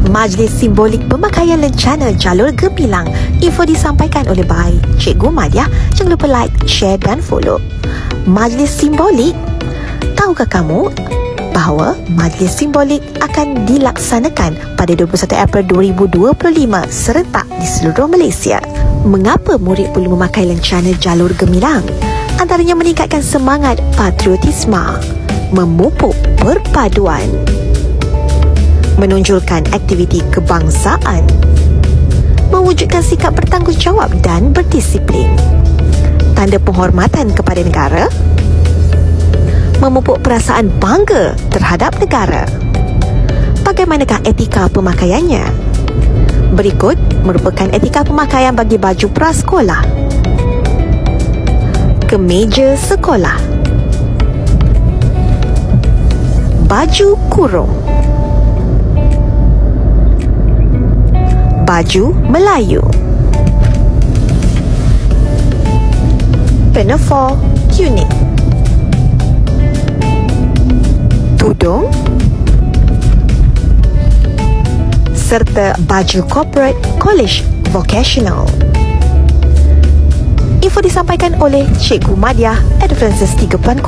Majlis Simbolik Pemakaian Lencana Jalur Gemilang. Info disampaikan oleh Cikgu Madiah. Jangan lupa like, share dan follow. Majlis Simbolik. Tahukah kamu bahawa Majlis Simbolik akan dilaksanakan pada 21 April 2025 serentak di seluruh Malaysia? Mengapa murid perlu memakai lencana jalur gemilang? Antaranya meningkatkan semangat patriotisme, memupuk perpaduan, menonjolkan aktiviti kebangsaan, mewujudkan sikap bertanggungjawab dan berdisiplin, tanda penghormatan kepada negara, memupuk perasaan bangga terhadap negara. Bagaimanakah etika pemakaiannya? Berikut merupakan etika pemakaian bagi baju prasekolah. Kemeja sekolah, baju kurung, baju Melayu, pinafore unik, tudung serta baju corporate college vocational. Info disampaikan oleh Cikgu Madiah, Advances 3.0.